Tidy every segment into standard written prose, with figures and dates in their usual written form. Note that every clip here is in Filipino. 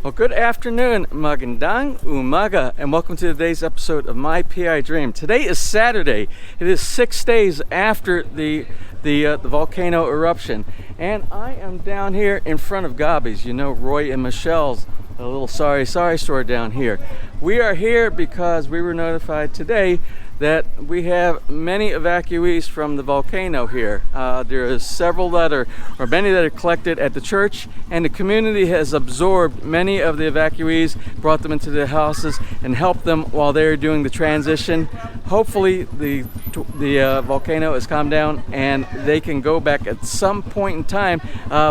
Well, good afternoon, magandang umaga, and welcome to today's episode of My PI Dream. Today is Saturday. It is 6 days after the volcano eruption, and I am down here in front of Gabi's. You know, Roy and Michelle's a little sorry store down here. We are here because we were notified today that we have many evacuees from the volcano here. There is many that are collected at the church, and the community has absorbed many of the evacuees, brought them into their houses, and helped them while they're doing the transition. Hopefully the volcano has calmed down and they can go back at some point in time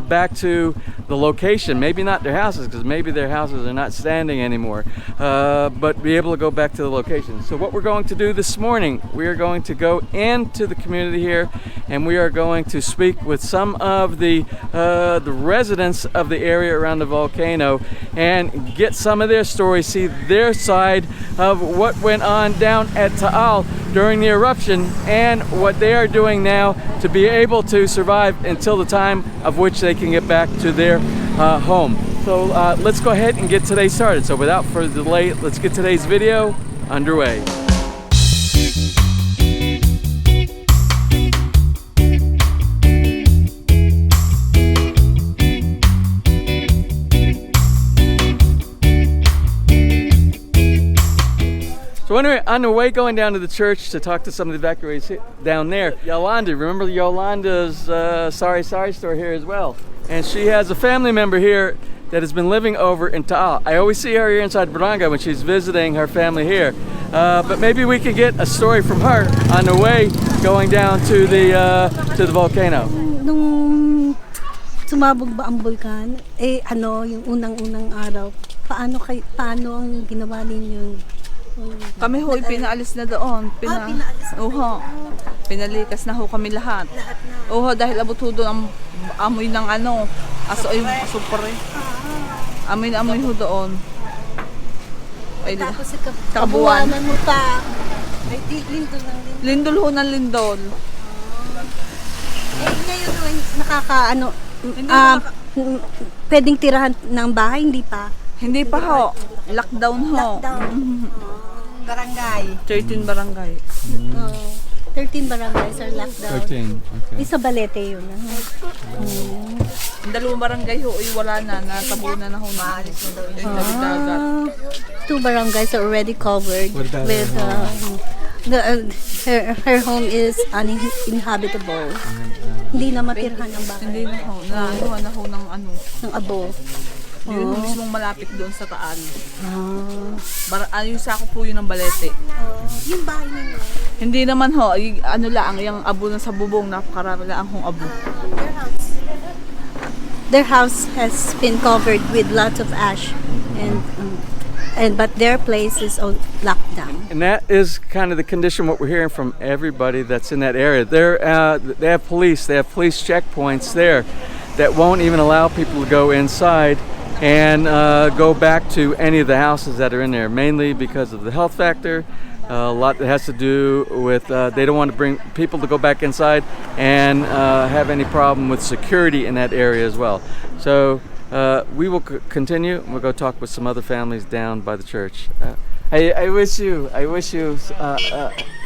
back to the location. Maybe not their houses, because maybe their houses are not standing anymore, but be able to go back to the location. So what we're going to do this morning, we are going to go into the community here, and we are going to speak with some of the residents of the area around the volcano and get some of their stories, see their side of what went on down at Taal during the eruption and what they are doing now to be able to survive until the time of which they can get back to their home. So let's go ahead and get today started. So without further delay, let's get today's video underway. So anyway, on the way going down to the church to talk to some of the evacuees down there, Yolanda, remember Yolanda's sorry store here as well. And she has a family member here that has been living over in Taal. I always see her here inside Barangay when she's visiting her family here. But maybe we could get a story from her on the way going down to the volcano. Nung sumabog ba ang bulkan, yung unang-unang araw, paano ang ginawa ninyo? Kami ho'y pinaalis na doon. Pinaalis na. Oho. Pinalikas na ho kami lahat. Oho, dahil abot ho doon ang amoy ng aso pare. Amoy na amoy ho doon. Ay, tapos kabuwanan mo pa. Ay, lindol ng lindol. Lindol ho ng lindol. Ngayon pwedeng tirahan ng bahay, hindi pa? Hindi pa ho. Lockdown ho. Barangay. 13 barangay. 13 barangays are locked down. 13, okay. Isa Balete yun. Ang dalawang barangay ho, wala na. Natabunan na ho na. Two barangays are already covered with her home is uninhabitable. Hindi na matirhan ang bahay. Hindi na ho. Nakuha na ho ng abo. Yun mismong malapit doon sa Taal. Yung sako po yun ng Balete. Yung bahay ninyo? Hindi naman ho, yung abo na sa bubong, napakarami lang hong abo. Their house has been covered with lots of ash, but their place is locked down. And that is kind of the condition what we're hearing from everybody that's in that area. They have police checkpoints there that won't even allow people to go inside and go back to any of the houses that are in there, mainly because of the health factor. A lot that has to do with they don't want to bring people to go back inside and have any problem with security in that area as well. So we will continue. We'll go talk with some other families down by the church. I wish you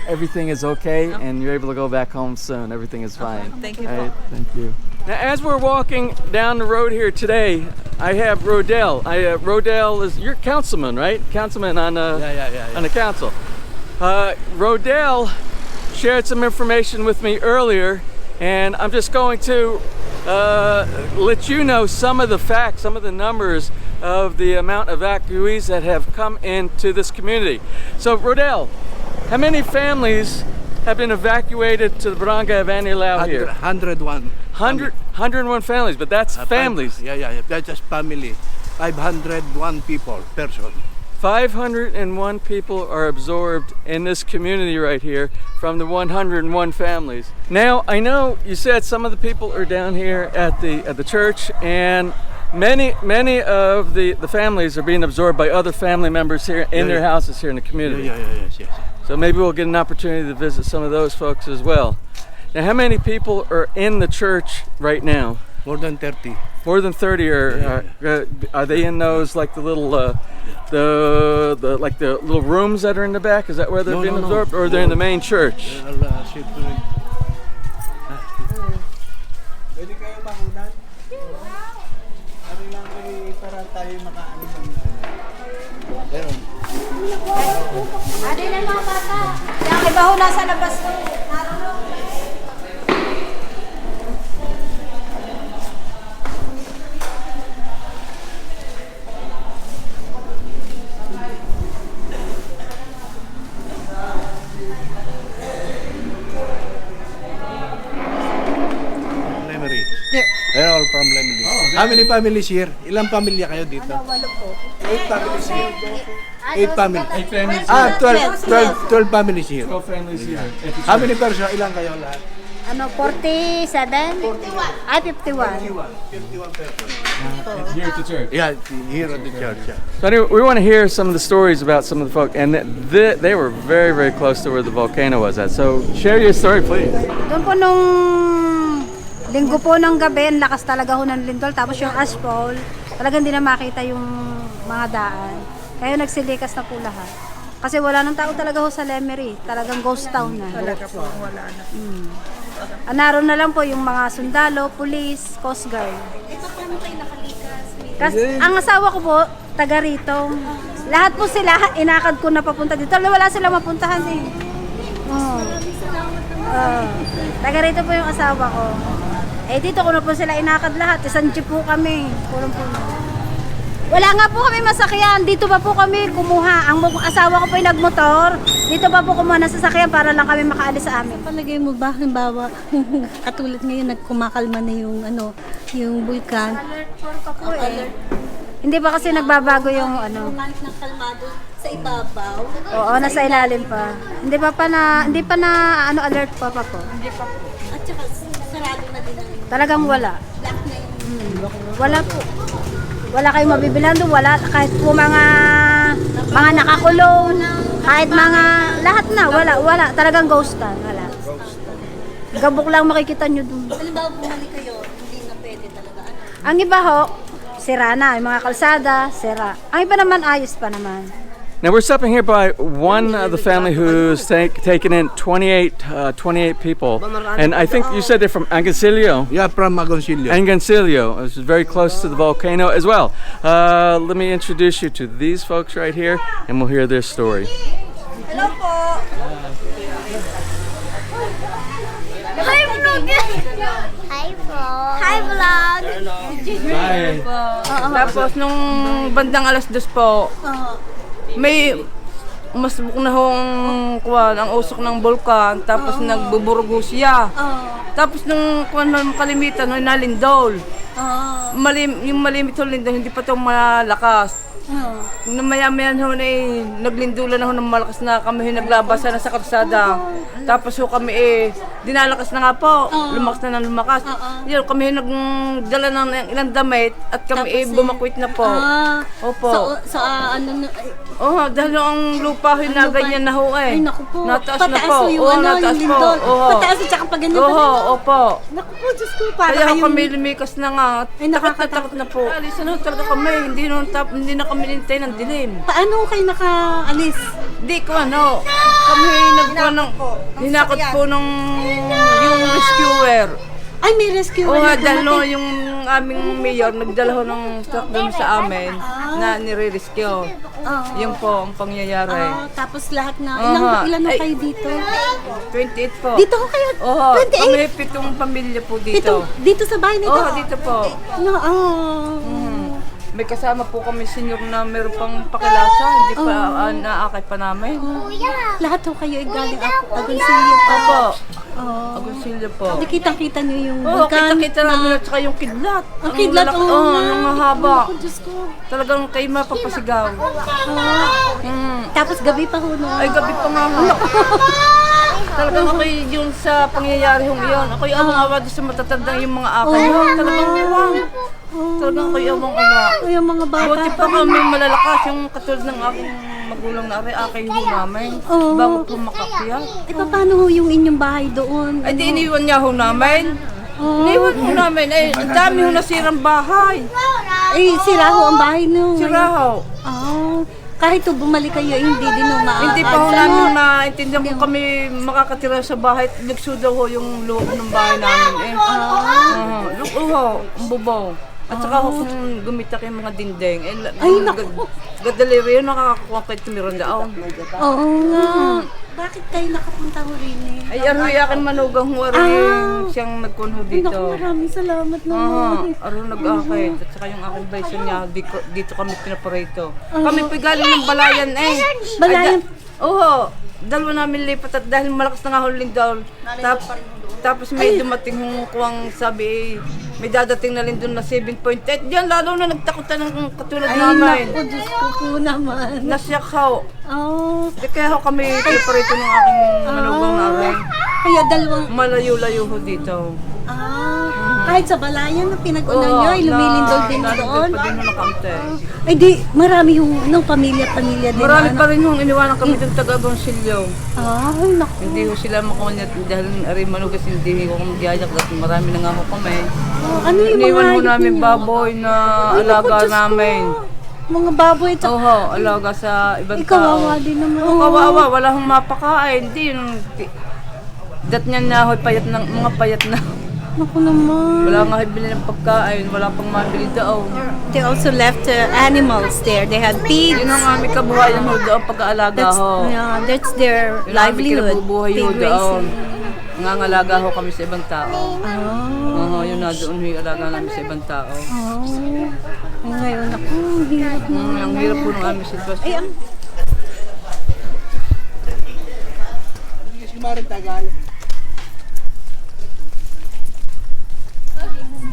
everything is okay and you're able to go back home soon. Everything is fine. Thank you. Right, thank you. Now, as we're walking down the road here today, I have Rodell. Rodell is your councilman, right? Councilman on the council. Rodell shared some information with me earlier, and I'm just going to let you know some of the facts, some of the numbers of the amount of evacuees that have come into this community. So, Rodell, how many families have been evacuated to the Barangay of Anilao here? 101. 101 families, but that's families. Yeah. That's just family. 501 person. 501 people are absorbed in this community right here from the 101 families. Now, I know you said some of the people are down here at the church, and many of the families are being absorbed by other family members here in their houses here in the community. Yes. So maybe we'll get an opportunity to visit some of those folks as well. Now, how many people are in the church right now? More than 30. More than 30 are they in those like the little the like the little rooms that are in the back? Is that where they're being absorbed, or they're in the main church? Pwede kayo makunan? Ano lang para tayo makaano ng meron. Ade na mga bata. Yung iba ho nasa labas ko. They're all from Lemley. How many families here? Ilang pamilya kayo dito? 8 families here. 8 families. 8 families. 12 families here. 12 families here. How many person? Ilang kayo lahat? 47? 51. Ay, 51. 51 person. Here at the church. Yeah, here at the church. Yeah. So anyway, we want to hear some of the stories about some of the folk, and they were very, very close to where the volcano was at. So share your story, please. Doon po nung linggo po ng gabi, ang lakas talaga ho ng lindol. Tapos yung asphalt, talagang hindi na makita yung mga daan. Kaya nagsilikas na po lahat. Kasi wala nang tao talaga ho sa Lemery. Talagang ghost town na. Talaga po, wala na. Naroon na lang po yung mga sundalo, police, coast guard. Kasi ang asawa ko po, taga rito. Lahat po sila, inakad ko na papunta dito. Wala silang mapuntahan eh. Taga rito po yung asawa ko. Eh dito ko na po sila inakad lahat. Isang jeep po kami. Puno-puno. Wala nga po kami masakyan. Dito pa po kami kumuha. Ang asawa ko po yung nagmotor. Dito pa po kumuha ng sasakyan para lang kami makaalis sa amin. Palagay mo ba, halimbawa, katulad ngayon nagkumakalma na yung yung vulkan. Alert 4 pa po eh. Hindi pa kasi nagbabago yung ano. Kahit na kalmado sa ibabaw. Oo, nasa ilalim pa. Hindi pa na ano alert pa po. At saka sarado na din ang Talagang wala. lock na yung Wala po. Wala kayong mabibilan doon, wala kahit po mga nakakulong, kahit mga lahat na, wala. Talagang ghost town, wala. Gabok lang makikita nyo doon. halimbawa bumalik kayo, hindi na pwede talaga. Ang iba ho, sira na, yung mga kalsada, sira. Ang iba naman ayos pa naman. Now we're stopping here by one of the family who's taken in 28 people, and I think you said they're from Angoncillo. Yeah, from Agoncillo. Angoncillo, which is very close to the volcano as well. Let me introduce you to these folks right here, and we'll hear their story. Hello po! Hi vlog! Hi po. Hi vlog! Tapos nung bandang alas 2 po, may umasbuk na hong kuwan, ang usok ng bulkan, tapos nagbuburugo siya. Tapos nung kuwan kalimitan, nalindol. Yung malimit ho lindol, hindi pa ito malakas. Nung maya-maya ho na naglindulan na ho ng malakas na kami naglabasan na sa kalsada. Tapos ho kami dinalakas na nga po, lumakas na ng lumakas. Yun, kami nagdala ng ilang damit at kami bumakwit na po. Opo. Sa ano, Oh, dahil ang lupa ho na ganyan na ho ay naku po. Nataas na Pataas po. yung ano, yung lindol. Pataas at saka pag ganyan pa rin. Opo. Naku po, Diyos ko, para Kaya kayong... kami lumikas na nga. Ay, nakakatakot na po. Alisan ho talaga kami. Hindi na kami nintay ng dilim. Paano kayo nakaalis? Hindi ko kami hinakot po ng yung rescuer. Ay, may rescue. Oo nga, dahil yung aming mayor nagdala ho ng truck doon sa amin na nire-rescue. Yun po ang pangyayari. Tapos lahat na. Aha. Ilan Ay. kayo dito? 28 po. Dito ko kayo? Oo, 28? kami 7 pamilya po dito. Dito sa bahay nito? Oo, dito po. No, May kasama po kami senior na meron pang pakilasa, hindi pa naakay pa namin. Lahat ho kayo ay galing Agoncillo pa. Opo. Agoncillo po. Nakita-kita niyo yung Oo, vulkan kita-kita namin at saka yung kidlat. Ang kidlat, ang mahaba. Naku, Diyos ko. Talagang kayo mapapasigaw. Tapos gabi pa ho no. Ay, gabi pa nga ho. Talagang ako yung sa pangyayari hong iyon. Ako yung awang-awa doon sa matatandang yung mga akay. Talagang iwang. Talagang ako yung awang-awa. Yung mga bata. Buti pa kami malalakas yung katulad ng aking magulang na akay ho namin. Bago po makakyat. Eh, paano ho yung inyong bahay doon? Ay, di iniwan niya ho namin. Iniwan ho namin. Ang dami ho nasirang bahay. Sira ho ang bahay no. Sira ho. Kahit bumalik kayo, hindi din ho Hindi pa ho namin maintindihan kung kami makakatira sa bahay. Lukso daw ho yung loob ng bahay namin Lukso ho, ang bubaw. At saka ho kung gumita kayo mga dinding. Gadaliri yun, nakakakuha kayo tumiron daon. Oo nga. Bakit kayo nakapunta ho rin Ay, aroy akin manugang ho, siyang nagkunho dito. Naku, maraming salamat naman. Aroy nag-akit. At saka yung aking baysan niya, dito kami pinaparito. Kami po galing ng Balayan Balayan? Oo, dalawa namin lipat at dahil malakas na nga huling daw. Tapos may dumating yung kuwang sabi, may dadating na rin doon na 7.8. Diyan, lalo na nagtakutan ng katulad namin. Naku, Diyos ko po naman. Nasyak ho. Kaya ho kami preparito ng aking manugang na aray. Kaya dalawang... Malayo-layo ho dito. Kahit sa Balayan na pinag-unan nyo, lumilindol din doon. Pa din ho nakante. Ay di, marami yung pamilya din. Marami pa rin yung iniwanan kami ng taga-Gonsilyo. Ay, naku. Hindi ho sila makunyat dahil aray manugas hindi ko magyayak at marami na nga ho kami. Ano yung mga Iniwan ho hayop namin ninyo? baboy na alaga namin. Mga baboy ito. Oo, alaga sa ibang tao. Kawawa din naman. Oo, kawawa. Wala hong mapakain. Hindi yun. Dat niyan na ho'y payat ng mga payat na. Naku naman. Wala nga bili ng pagkain. Wala pang mabili daw. They also left animals there. They had pigs. Yun ang aming kabuhayan ho daw pag-aalaga ho. That's their Yun ang aming livelihood. kinabubuhay ho Pig daw. raising. Ngangalaga ho kami sa ibang tao. Oo, yun na doon ho yung alaga namin sa ibang tao. Ngayon ako, hirap na. Ang hirap po ng aming sitwasyon. Si Maring Tagal.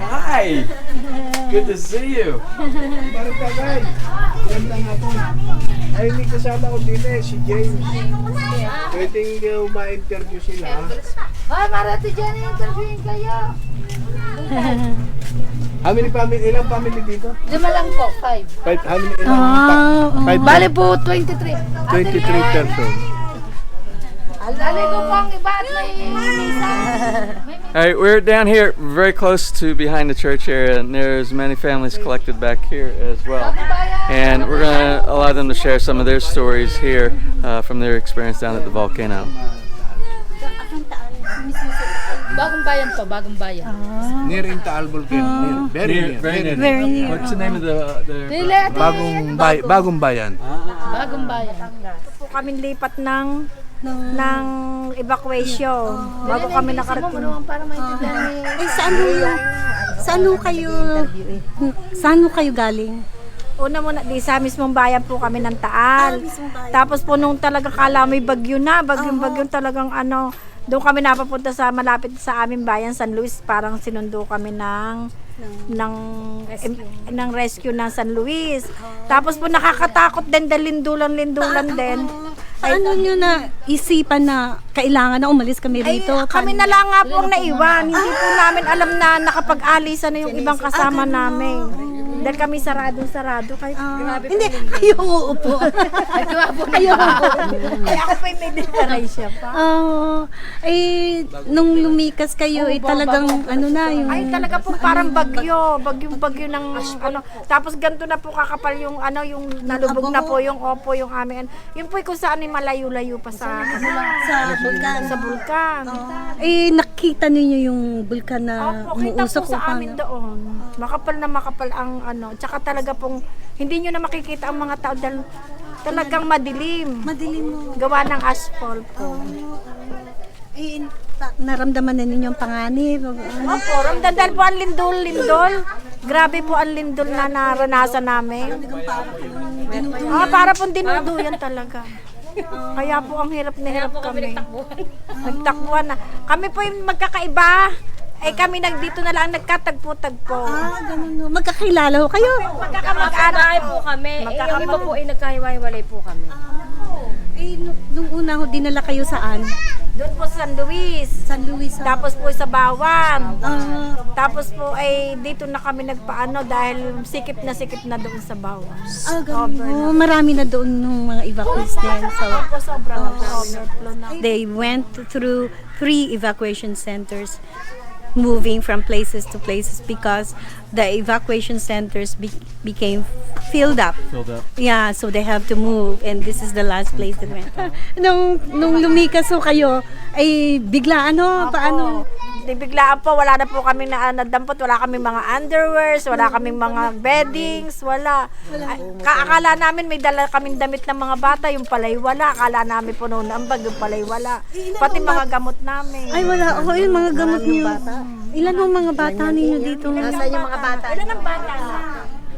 Hi! Good to see you. Maring Tagal. Gandang hapon. Ay, may kasama ko din si James. Pwedeng ma-interview sila. Marati dyan, interviewin kayo. How many family? Ilang family dito? 5 lang po, 5. How many? Ilang? Five. Bale po, 23. 23 persons. Alali ko po ang iba at may All right, we're down here very close to behind the church area, and there's many families collected back here as well. And we're going to allow them to share some of their stories here from their experience down at the volcano. Bagong bayan to, bagong bayan. Near in Taal Volcano. Very near. Very near. What's the name of the Bagong bayan. Bagong bayan. po kami lipat ng evacuation. Bago kami nakarating. Ay, saan ho kayo galing? Una muna, di sa mismong bayan po kami ng Taal. Tapos po nung talaga kala may bagyo na, bagyong talagang doon kami napapunta sa malapit sa aming bayan, San Luis. Parang sinundo kami ng rescue ng San Luis. Tapos po nakakatakot din dahil lindulan din. Paano nyo na isipan na kailangan na umalis kami rito? Kami na lang nga po ang naiwan. Hindi po namin alam na nakapag-alisa na yung ibang kasama namin. Dahil kami sarado. Hindi, kayo uupo. Kayo uupo. Ay, ako pa yung may dekarasya pa. Nung lumikas kayo, talagang yung... Ay, talaga po parang bagyo ng Tapos ganito na po kakapal yung yung nalubog na po yung yung aming yun po kung saan ay malayo-layo pa sa bulkan. Nakita ninyo yung bulkan na Opo, kita umuusok po sa amin doon. Makapal na makapal ang tsaka talaga pong hindi nyo na makikita ang mga tao dahil talagang madilim. Madilim mo. Gawa ng asphalt po. Naramdaman na ninyo ang panganib. Opo, ramdam dahil po ang lindol. Grabe po ang lindol na naranasan namin. Para pong dinuduyan talaga. Kaya po ang hirap na hirap kami. Nagtakbuhan na. Kami po yung magkakaiba. Kami dito na lang nagkatagpo-tagpo. Ganun. Magkakilala ho kayo. Magkakamag-anak po kami. Yung iba po ay nagkahiwa-hiwalay po kami. Nung una ho, dinala kayo saan? Doon po sa San Luis. San Luis. Tapos po sa Bawang. Tapos po dito na kami nagpaano dahil sikip na doon sa Bawang. Ganun. Marami na doon nung mga evacuees din. So, Sobra na po. Overflow na. they went through 3 evacuation centers. moving from places to places because the evacuation centers became filled up. Yeah, so they have to move and this is the last place that went. Nung lumikas ho kayo, ay bigla paano? Di biglaan po, wala na po kami na nadampot, wala kami mga underwears, wala kaming mga beddings, wala. Akala namin may dala kaming damit ng mga bata, yung palay wala. Akala namin po noon ang bag, yung palay wala. Pati mga gamot namin. Ay wala, yung mga gamot niyo. Ilan ang mga bata ninyo dito? Nasaan yung mga bata? Ilan ang bata?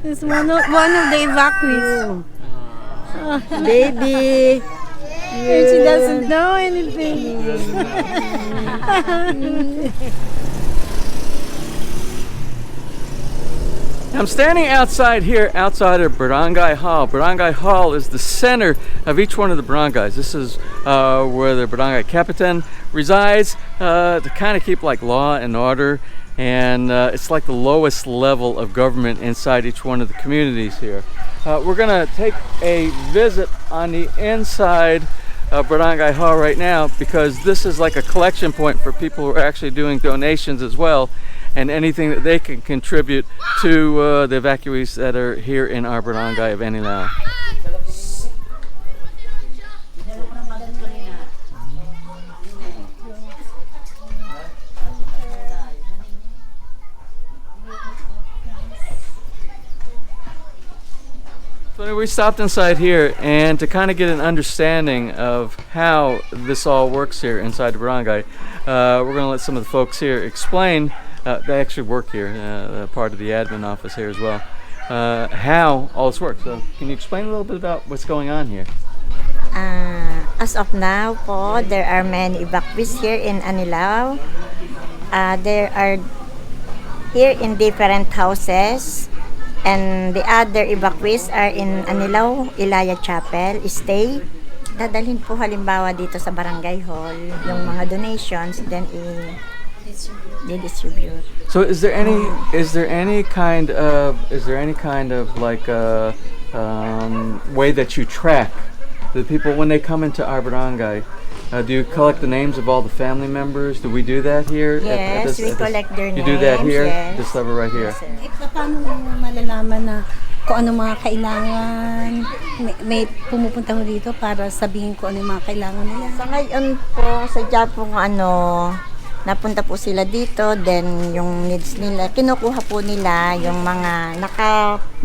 It's one of the evacuees. Baby! She doesn't know anything. I'm standing outside here, outside of Barangay Hall. Barangay Hall is the center of each one of the barangays. This is where the Barangay Capitan resides to kind of keep like law and order. And it's like the lowest level of government inside each one of the communities here. We're gonna take a visit on the inside of Barangay Hall right now because this is like a collection point for people who are actually doing donations as well, and anything that they can contribute to the evacuees that are here in our barangay of Anilao. So we stopped inside here, and to kind of get an understanding of how this all works here inside the barangay, we're going to let some of the folks here explain. They actually work here, part of the admin office here as well, how all this works. So can you explain a little bit about what's going on here? As of now po, there are many evacuees here in Anilao. There are here in different houses. And the other evacuees are in Anilao, Ilaya Chapel, stay. Dadalhin po halimbawa dito sa Barangay Hall, yung mga donations, then i-distribute. So is there any kind of like way that you track the people when they come into our barangay? Do you collect the names of all the family members? Do we do that here? Yes, we collect their names. You do that here? Yes. This level right here? Yes, sir. Paano malalaman na kung ano mga kailangan? May pumupunta ho dito para sabihin ko ano yung mga kailangan nila. Sa ngayon po, sadya po napunta po sila dito, then yung needs nila, kinukuha po nila yung mga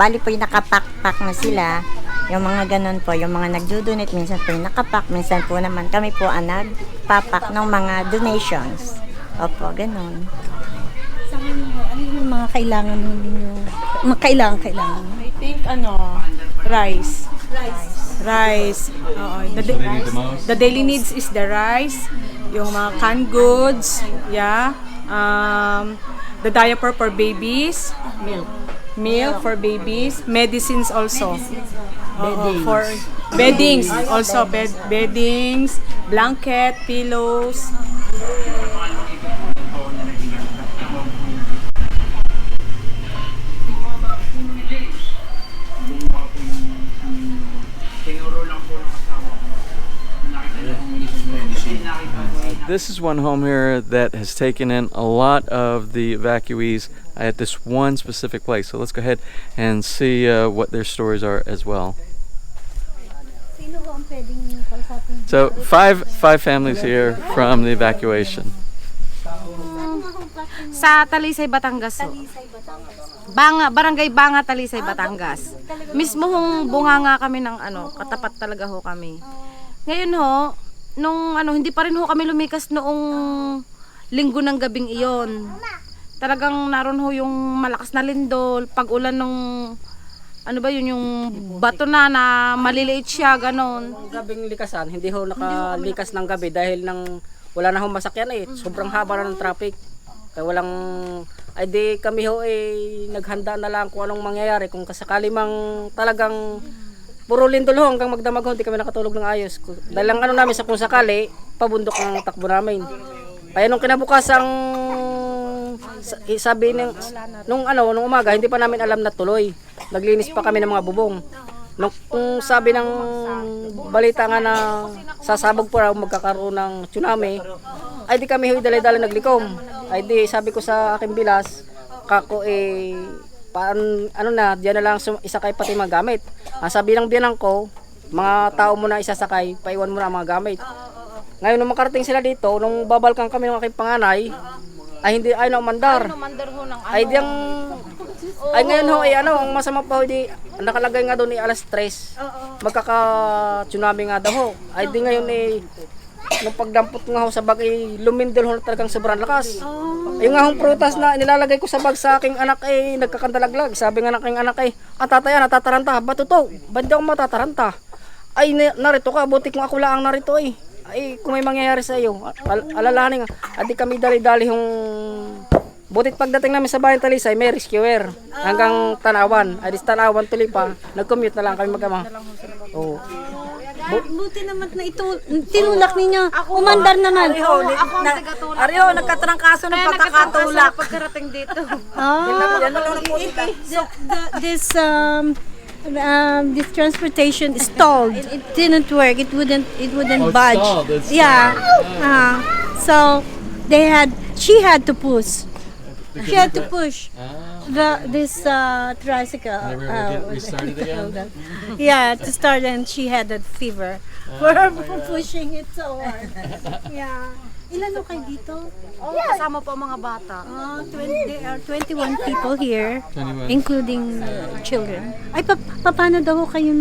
bali po yung nakapak-pak na sila. Yung mga ganun po, yung mga nagdo-donate, minsan po yung nakapak, minsan po naman kami po ang nagpapak ng mga donations. Opo, ganun. Sa ngayon ho, ano yung mga kailangan ninyo? Mga kailangan. I think rice. Oo. The daily needs is the rice, yung mga canned goods, yeah. The diaper for babies, milk for babies, medicines also. For beddings also, beddings, blanket, pillows. This is one home here that has taken in a lot of the evacuees at this one specific place. So let's go ahead and see what their stories are as well. So five families here from the evacuation. Sa Talisay, Batangas. Barangay Banga, Talisay, Batangas. Mismo hong bunganga kami ng katapat talaga ho kami. Ngayon ho, hindi pa rin ho kami lumikas noong linggo ng gabing iyon. Talagang naroon ho yung malakas na lindol, pag-ulan nung yung bato na maliliit siya, ganon. Gabing likasan, hindi ho nakalikas ng gabi dahil wala na ho masakyan sobrang haba na ng traffic. Kaya di kami ho naghanda na lang kung anong mangyayari kung kasakali mang talagang puro lindol ho hanggang magdamag ho, hindi kami nakatulog ng ayos. Dahil lang namin sa kung sakali, pabundok ng takbo namin. Kaya nung kinabukasang sabi nung umaga, hindi pa namin alam na tuloy. Naglinis pa kami ng mga bubong. Nung kung sabi ng balita nga na sasabog po raw magkakaroon ng tsunami, ay di kami huy dali-dali naglikom. Ay di sabi ko sa aking bilas, kako ano na, diyan na lang isakay pati mga gamit. Ang sabi ng biyanan ko, mga tao mo na isasakay, paiwan mo na ang mga gamit. Ngayon nung makarating sila dito, nung babalkan kami ng aking panganay, ay hindi ay umandar. Ay diyang ay ngayon ho ay ang masama pa ho di nakalagay nga doon alas 3. Magkaka-tsunami nga daw ho. Ay di ngayon nung pagdampot nga ho sa bag lumindol ho talagang sobrang lakas. Yung nga hong prutas na nilalagay ko sa bag sa aking anak nagkakandalaglag. Sabi nga ng aking anak tataya natataranta. Ba't ito? Ba't di ako matataranta? Ay narito ka, buti kung ako lang narito ay kung may mangyayari sa iyo, alalahanin nga. At di kami dali-dali yung butit pagdating namin sa bayan Talisay, may rescuer hanggang Tanawan. Ay di Tanawan tuloy pa, nag-commute na lang kami mag-ama. Oo. Buti naman na ito, tinulak ninyo. Umandar naman. Ariyo, nagkatrangkaso ng pagkakatulak. Pagkarating dito. This transportation stalled. It didn't work. It wouldn't budge. Stalled. Yeah. So she had to push. She had to push this tricycle. Never will get restarted again? Yeah, to start, and she had that fever for pushing it so hard. Yeah. Ilan kayo dito? Kasama po ang mga bata. There are 21 people here, 21. including children. Ay, paano daw kayo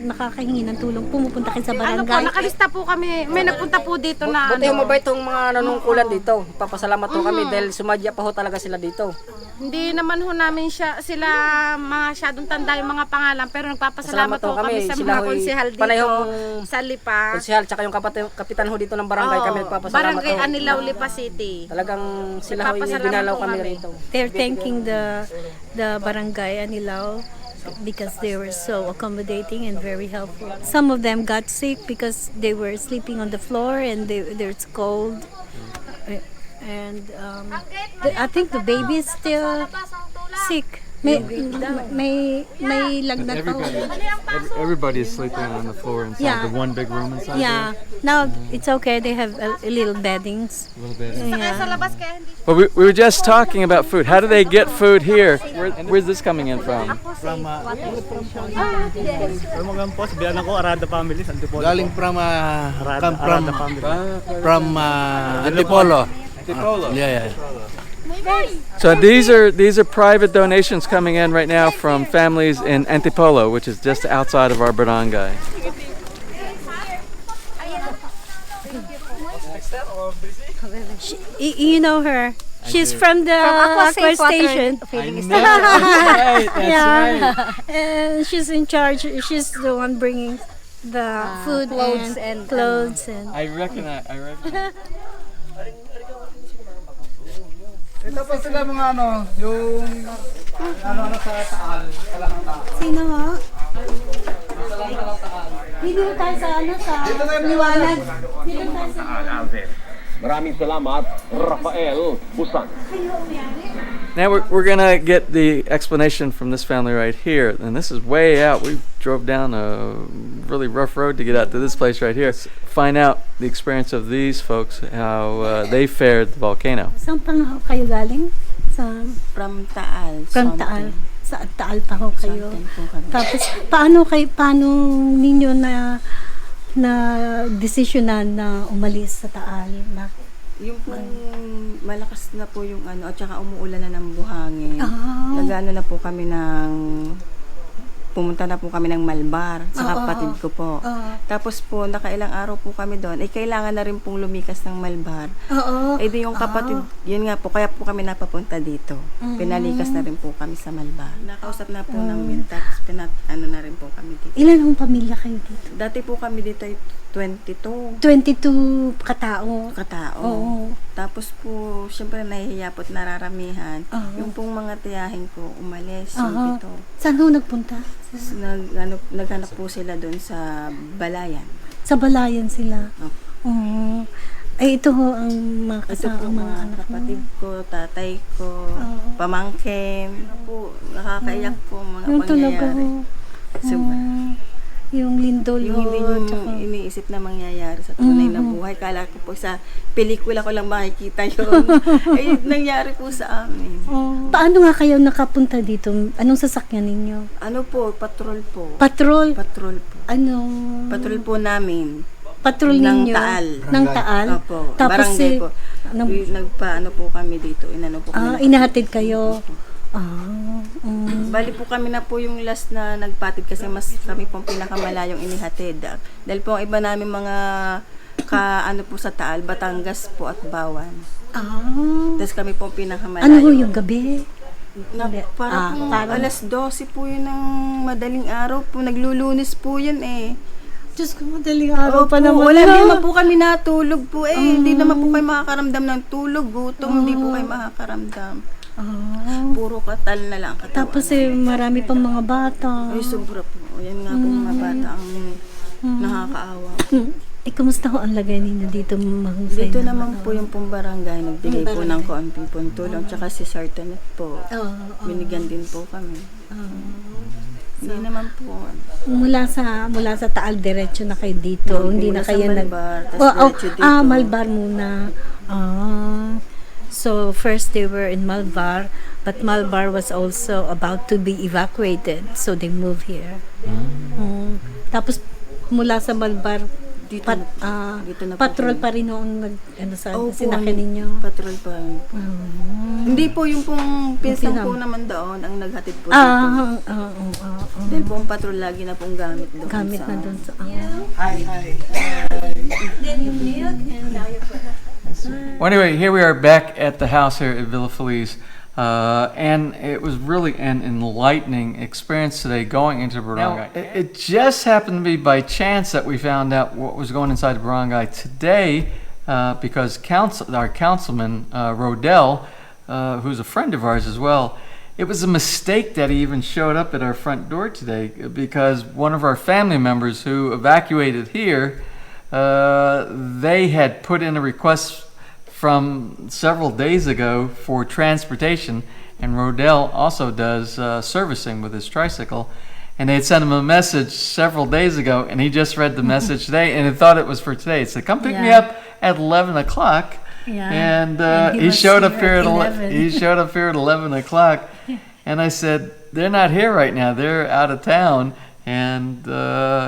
nakakahingi ng tulong? Pumupunta kayo sa Ano po, barangay? nakalista po kami. May nagpunta po dito na Buti mabait tong mga nanungkulan dito. Papasalamat ho kami dahil sumadya pa ho talaga sila dito. Hindi naman ho namin sila masyadong tanda yung mga pangalan, pero nagpapasalamat Salamat ho ho kami sa Sila mga ho'y konsehal dito panayong sa Lipa. konsehal tsaka yung kapitan ho dito ng barangay kami nagpapasalamat Barangay ho. Anilaw, Lipa City. Talagang sila ho'y Nagpapasalamat binalaw po kami kami. rito. They're thanking the barangay Anilaw because they were so accommodating and very helpful. Some of them got sick because they were sleeping on the floor and it's cold. And I think the baby is still sick. May lagnat pa. Everybody is sleeping on the floor inside Yeah. the one big room inside Yeah. Now it's okay. They have a little beddings. there? A little bit. Yeah. Well, we were just talking about food. How do they get food here? Where's this coming in from? Galing from Antipolo. Yeah. So these are private donations coming in right now from families in Antipolo, which is just outside of our barangay. You know her. She's from the aqua station. Right, that's Yeah. And she's in charge. She's the one bringing the food and clothes and I recognize. Ito pa sila mga yung sa taal. Sino ho? Dito tayo sa sa liwanag. Dito tayo sa Maraming salamat, Rafael Busan. Now we're gonna get the explanation from this family right here, and this is way out. We drove down a really rough road to get out to this place right here. Find out the experience of these folks, how they fared the volcano. Saan pa nga kayo galing? From Taal. From Taal. Sa Taal pa ho kayo. Tapos paano ninyo na desisyonan na umalis sa Taal? Yung pong malakas na po yung at saka umuulan na ng buhangin. Nagano na po kami pumunta na po kami ng Malbar sa kapatid ko po. Tapos po, nakailang araw po kami doon. Kailangan na rin pong lumikas ng Malbar. Di yung kapatid, yun nga po, kaya po kami napapunta dito. Pinalikas na rin po kami sa Malbar. Nakausap na po namin, tapos na rin po kami dito. Ilan ang pamilya kayo dito? Dati po kami dito ay 22 katao. Oo. Tapos po, syempre nahihiya po at nararamihan. Yung pong mga tiyahin ko umalis. Yung ito. Saan ho nagpunta? Naghanap po sila doon sa Balayan. Sa Balayan sila. Ay, ito ho ang mga Ito kasama, po mga anak mo. kapatid ko, tatay ko, pamangkin. Po, nakakaiyak po mga Yung talaga pangyayari. ho. Sobra. Yung lindol Yung ho. hindi nyo tsaka- iniisip na mangyayari sa tunay na buhay. Kala ko po sa pelikula ko lang makikita yun. Eh, nangyari po sa amin. Paano nga kayo nakapunta dito? Anong sasakyan ninyo? Ano po, patrol po. Patrol? Patrol po. Anong... Patrol po namin. Patrol ng ninyo? Taal. Ng Taal? Opo. Tapos barangay si- po. Nang- Nagpaano po kami dito. Inano po kami. inahatid kayo? Bali po kami na po yung last na nagpatid kasi mas kami pong pinakamalayong inihatid. Dahil po ang iba namin mga ano po sa Taal, Batangas po at Bawan. Tapos kami pong pinakamalayo. Ano ho yung gabi? Parang alas 12 po yun ng madaling araw po. Naglulunis po yun eh. Diyos ko, madaling araw pa Opo, naman. wala naman po kami natulog po eh. Hindi naman po kayo makakaramdam ng tulog, gutom. Hindi po kayo makakaramdam. Puro katal na lang katawan. Tapos marami pang mga bata. Ay, sobra po. Yan nga po mga bata ang nakakaawa. Kumusta ho ang lagay ninyo dito, mahusay? Dito naman po yung pong barangay, nagbigay po ng kaunting pong tulong. Tsaka si Sartanet po, binigyan din po kami. Hindi naman po. Mula sa Taal, diretso na kayo dito. Hindi na Mula sa kayo Malbar, tas diretso dito. Malbar muna. So first they were in Malbar, but Malbar was also about to be evacuated, so they moved here. Tapos mula sa Malbar, Dito na po patrol kami. pa rin noong Opo, sinakyan ninyo. Patrol pa rin po. Hindi po yung pong pinsang po naman doon ang naghatid po dito. Dahil po ang patrol lagi na pong gamit doon. Gamit na doon sa... Hi. Well, anyway, here we are back at the house here at Villa Feliz. And it was really an enlightening experience today going into the barangay. It just happened to be by chance that we found out what was going inside the barangay today because our councilman, Rodell, who's a friend of ours as well, it was a mistake that he even showed up at our front door today because one of our family members who evacuated here, they had put in a request from several days ago for transportation, and Rodell also does servicing with his tricycle, and they had sent him a message several days ago, and he just read the message today, and he thought it was for today. It said, "Come pick me up at 11 o'clock." And he showed up here at he showed up here at 11 o'clock, and I said, "They're not here right now. They're out of town." And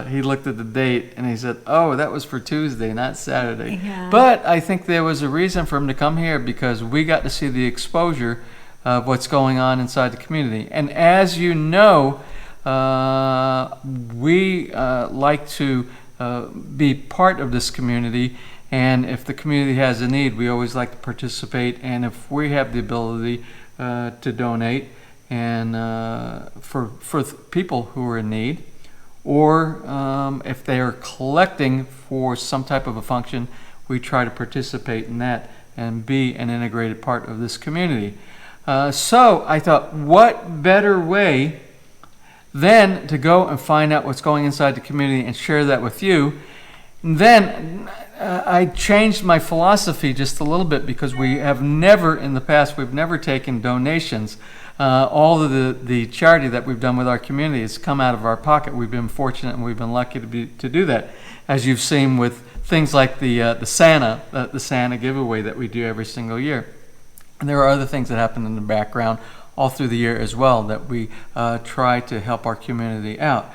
he looked at the date and he said, "Oh, that was for Tuesday, not Saturday." But I think there was a reason for him to come here because we got to see the exposure of what's going on inside the community. And as you know, we like to be part of this community. And if the community has a need, we always like to participate. And if we have the ability to donate, and for people who are in need, or if they are collecting for some type of a function, we try to participate in that and be an integrated part of this community. So I thought, what better way than to go and find out what's going inside the community and share that with you. And then I changed my philosophy just a little bit because we have never in the past, we've never taken donations. All of the charity that we've done with our community has come out of our pocket. We've been fortunate and we've been lucky to do that, as you've seen with things like the Santa giveaway that we do every single year. And there are other things that happen in the background all through the year as well that we try to help our community out.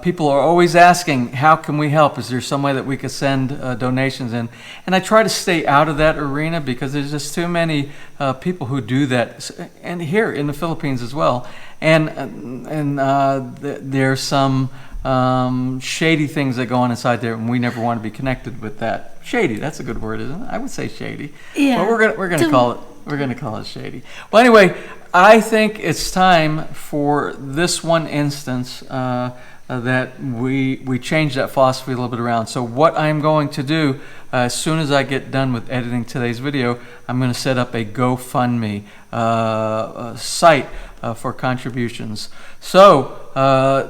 People are always asking, how can we help? Is there some way that we could send donations in? And I try to stay out of that arena because there's just too many people who do that, and here in the Philippines as well. And there's some shady things that go on inside there, and we never want to be connected with that. Shady, that's a good word, isn't it? I would say shady. Yeah. Well, we're gonna call it shady. Well, anyway, I think it's time for this one instance that we change that philosophy a little bit around. So what I'm going to do, as soon as I get done with editing today's video, I'm going to set up a GoFundMe site for contributions. So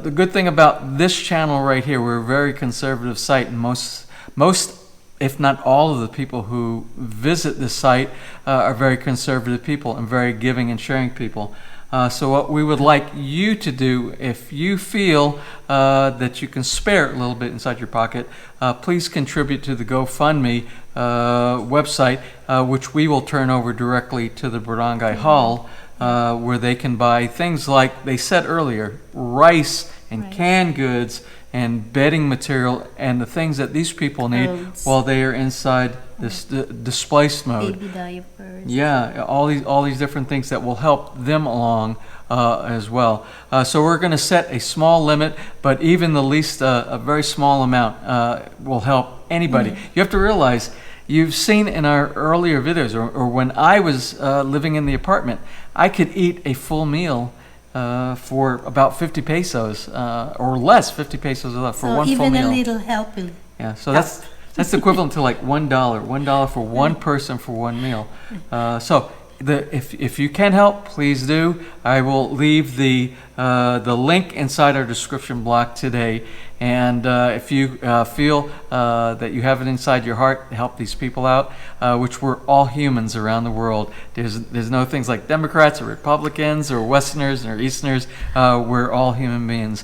the good thing about this channel right here, we're a very conservative site, and most if not all of the people who visit this site are very conservative people and very giving and sharing people. So what we would like you to do, if you feel that you can spare a little bit inside your pocket, please contribute to the GoFundMe website, which we will turn over directly to the Barangay Hall, where they can buy things like they said earlier, rice and canned goods and bedding material and the things that these people need while they are inside this displaced mode. Baby diapers. Yeah, all these different things that will help them along as well. So we're going to set a small limit, but even the least a very small amount will help anybody. You have to realize, you've seen in our earlier videos, or when I was living in the apartment, I could eat a full meal for about 50 pesos or less, 50 pesos or less for one full meal. Even a little helping. Yeah, so that's equivalent to like $1 for one person for one meal. So if you can help, please do. I will leave the link inside our description block today. And if you feel that you have it inside your heart to help these people out, which we're all humans around the world. There's no things like Democrats or Republicans or Westerners or Easterners. We're all human beings.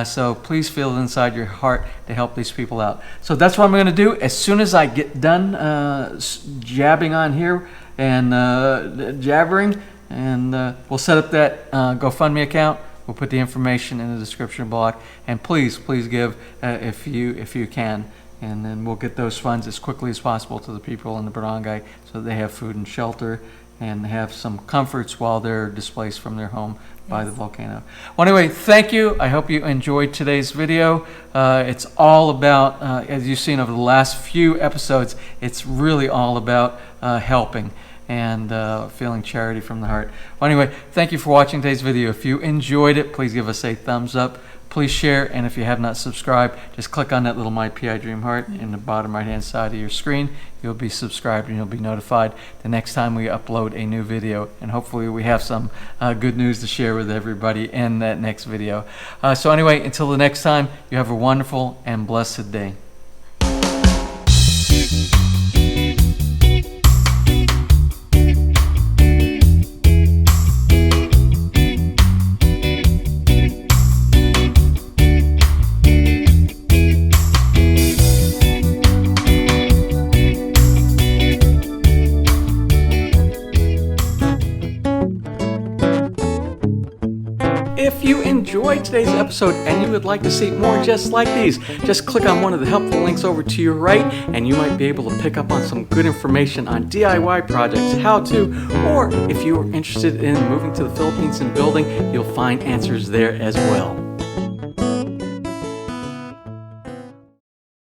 So please feel it inside your heart to help these people out. So that's what I'm going to do. As soon as I get done jabbing on here and jabbering, and we'll set up that GoFundMe account. We'll put the information in the description block, and please give if you can, and then we'll get those funds as quickly as possible to the people in the barangay so that they have food and shelter and have some comforts while they're displaced from their home by the volcano. Well, anyway, thank you. I hope you enjoyed today's video. It's all about, as you've seen over the last few episodes, it's really all about helping and feeling charity from the heart. Well, anyway, thank you for watching today's video. If you enjoyed it, please give us a thumbs up. Please share, and if you have not subscribed, just click on that little My PI Dream heart in the bottom right-hand side of your screen. You'll be subscribed, and you'll be notified the next time we upload a new video. And hopefully we have some good news to share with everybody in that next video. So anyway, until the next time, you have a wonderful and blessed day. If you enjoyed today's episode and you would like to see more just like these, just click on one of the helpful links over to your right and you might be able to pick up on some good information on DIY projects, how to, or if you are interested in moving to the Philippines and building, you'll find answers there as well.